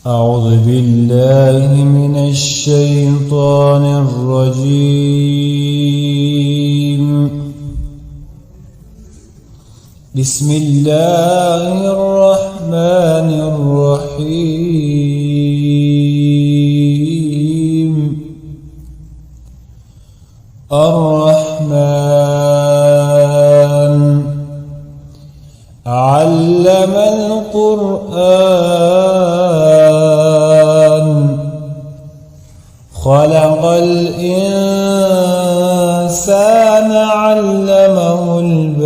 أعوذ بالله من الشيطان الرجيم. بسم الله الرحمن الرحيم. الرحمن علم القرآن خلق الإنسان علمه البيان.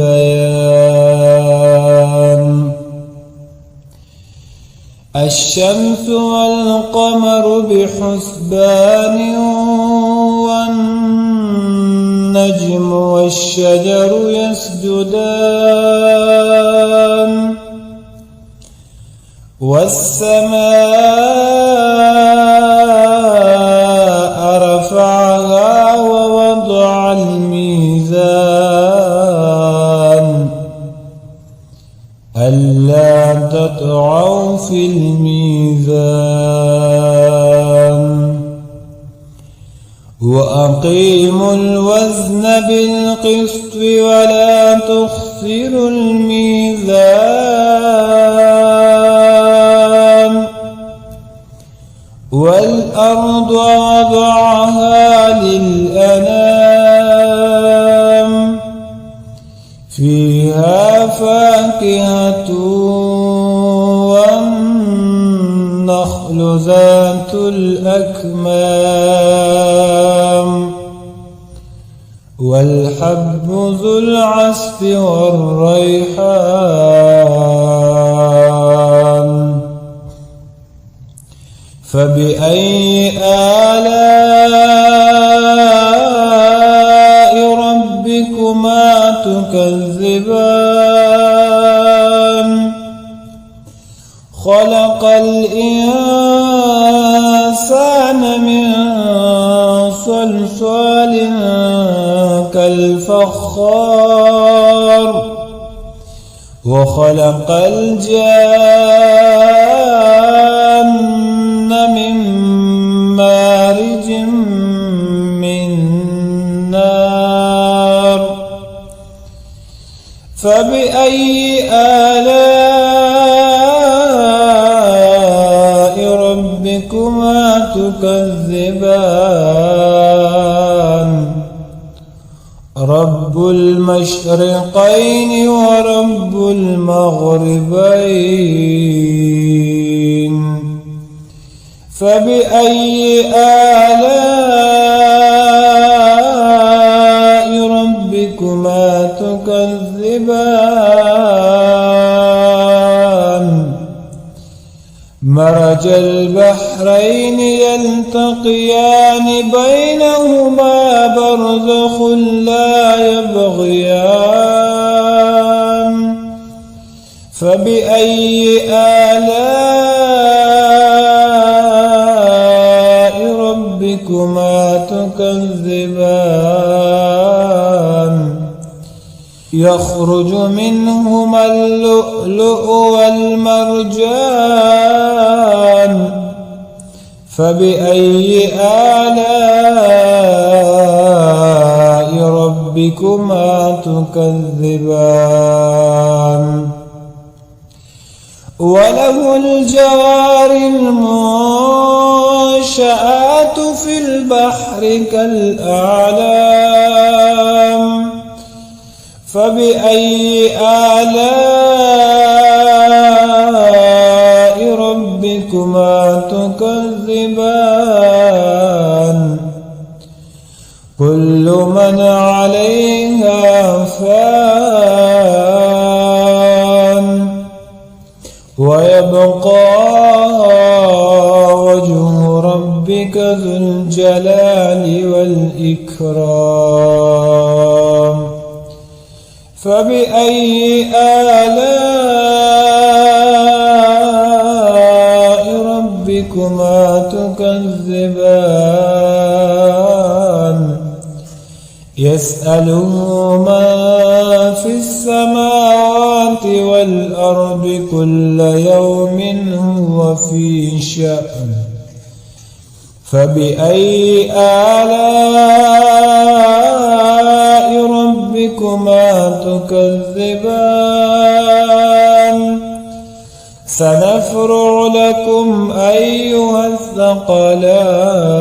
الشمس والقمر بحسبان والنجم والشجر يسجدان والسماء رفعها ووضع الميزان ألا تطغوا في الميزان وأقيموا الوزن بالقسط ولا تخسروا الميزان. والأرض وضعها للأنام فيها فاكهة والنخل ذات الأكمام والحب ذو العصف والريحان. فبأي آلاء ربكما تكذبان؟ خلق الإنسان من صلصال كالفخار وخلق الجان من مارج من نار. فبأي آلاء ربكما تكذبان؟ رب المشرقين ورب المغربين. فبأي آلاء ربكما تكذبان؟ مرج البحرين يلتقيان بينهما برزخ لا يبغيان. فبأي آلاء ربكما تكذبان؟ يخرج منهما اللؤلؤ والمرجان. فبأي آلاء ربكما تكذبان؟ وله الجوار المنشآت في البحر كالأعلام. فبأي آلاء ربكما تكذبان؟ كل من عليها فان ويبقى وجه ربك ذو الجلال والإكرام. فبأي آلاء ربكما تكذبان؟ يسأله من في السماوات والأرض كل يوم هو في شأن فبأي آلاء ربكما تكذبان سنفرغ لكم أيها الثقلان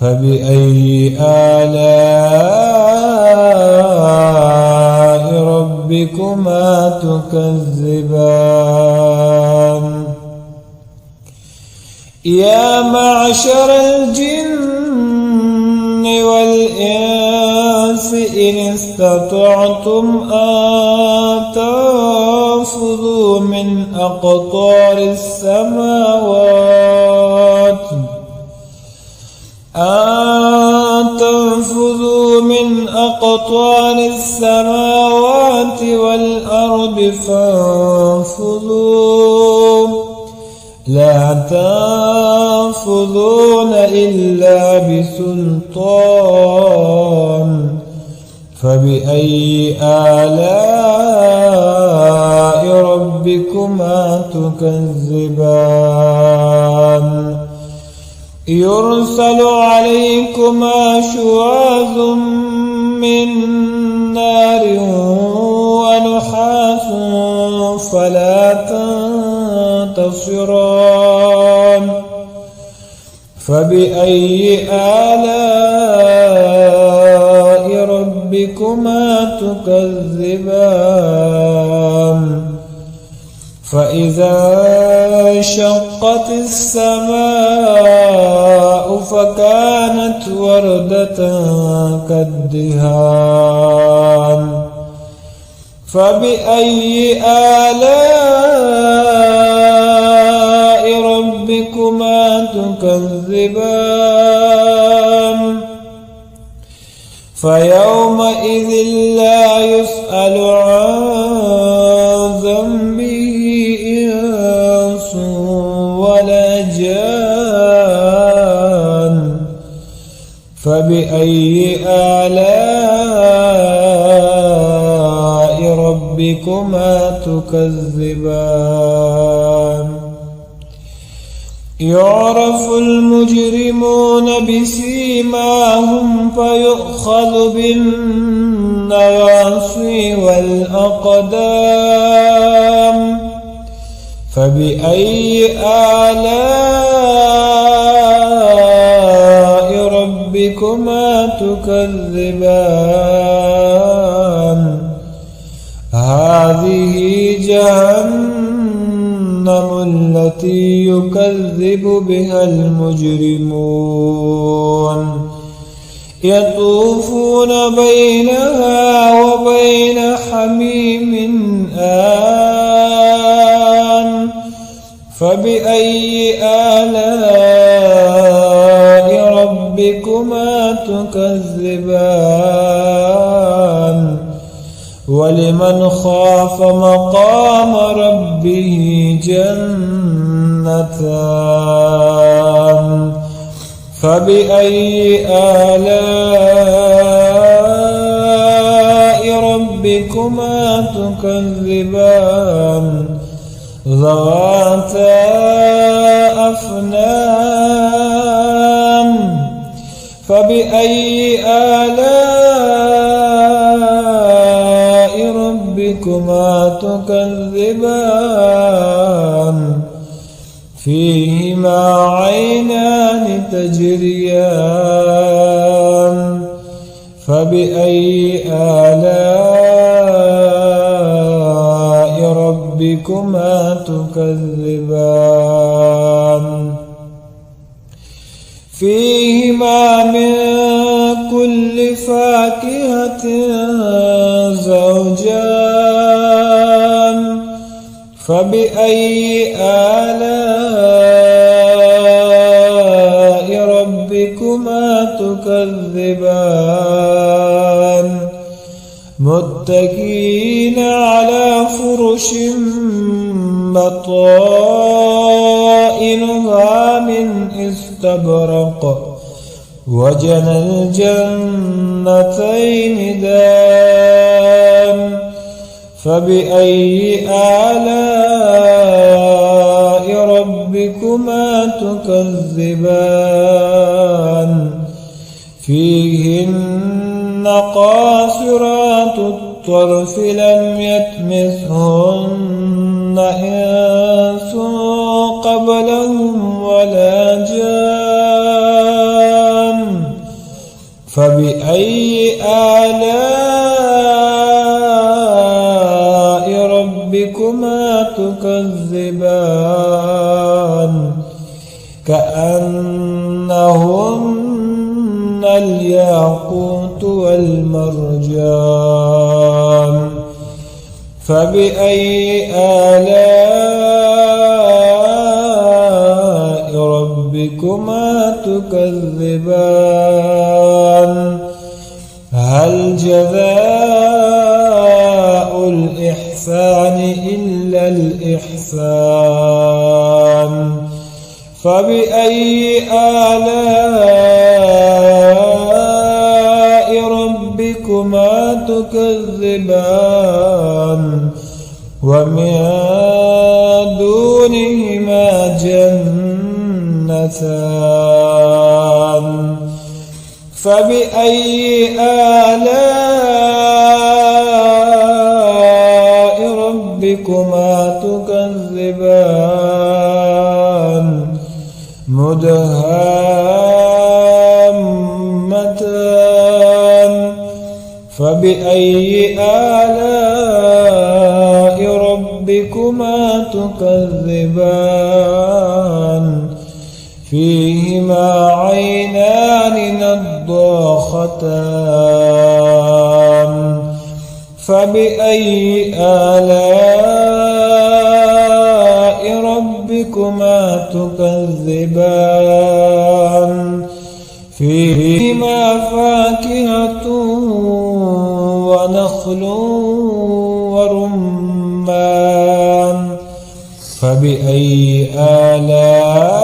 فبأي آلاء ربكما تكذبان يا معشر الجن والإنس إن استطعتم أن تنفذوا من أقطار السماوات والأرض فانفذوا لا تنفذون إلا بسلطان فبأي آلاء ربكما تكذبان يرسل عليكما شواظ من نار ونحاس فلا تنتصران فبأي آلاء ربكما تكذبان فإذا انشقت السماء فكانت وردة كالدهان فبأي آلاء ربكما تكذبان فيومئذ لا يسأل عن ذنبه إنس ولا جان فبأي آلاء ربكما تكذبان يعرف المجرمون بسيماهم فيؤخذ بالنواصي والأقدام فبأي آلاء ربكما تكذبان هذه جهنم التي يكذب بها المجرمون يطوفون بينها وبين حميم آن فبأي آلاء ربكما تكذبان ولمن خاف مقام ربه جنتان فبأي آلاء ربكما تكذبان ذواتا أفنان فبأي آلاء ربكما تكذبان فيهما عينان تجريان فبأي آلاء ربكما تكذبان فيهما من كل فاكهة زوجان فبأي آلاء ربكما تكذبان متكئين على فرش بطائنها من استبرق وجنى الجنتين دان فبأي آلاء ربكما تكذبان فيهن قاصرات الطرف لم يطمثهن إنس قبلهم ولا جان فبأي آلاء ربكما تكذبان كأنهن الياقوت والمرجان فبأي آلاء ربكما تكذبان هل جزاء الإحسان إلا الإحسان فبأي آلاء ربكما تكذبان ومن دونهما جنتان فبأي آلاء ربكما تكذبان مدهامتان فبأي آلاء ربكما تكذبان فيهما عينان نضاختان فبأي آلاء ربكما تكذبان فيهما فاكهة ونخل ورمان فبأي آلاء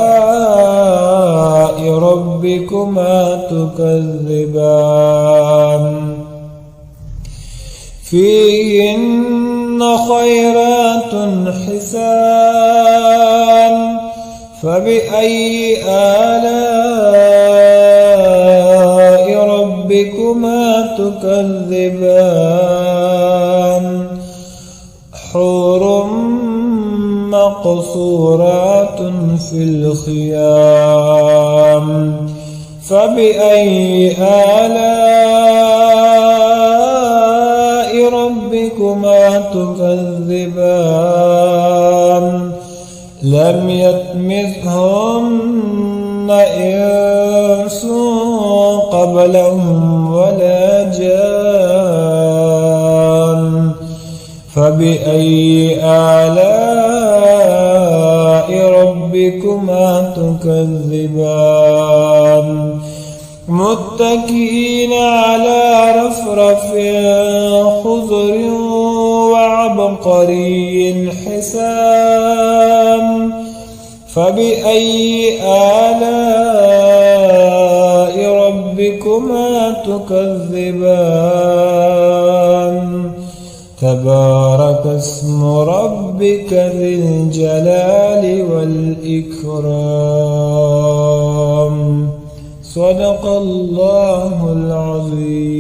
ربكما تكذبان فيهن خيرات حسان فبأي آلاء ربكما تكذبان حور مقصورات في الخيام فبأي آلاء ربكما تكذبان لم يطمثهن إنس قبلهم ولا جان فبأي آلاء ربكما تكذبان متكئين على رفرف خضر وعبقري حسان فبأي آلاء ربكما تكذبان تبارك اسم ربك ذي الجلال والإكرام صدق الله العظيم.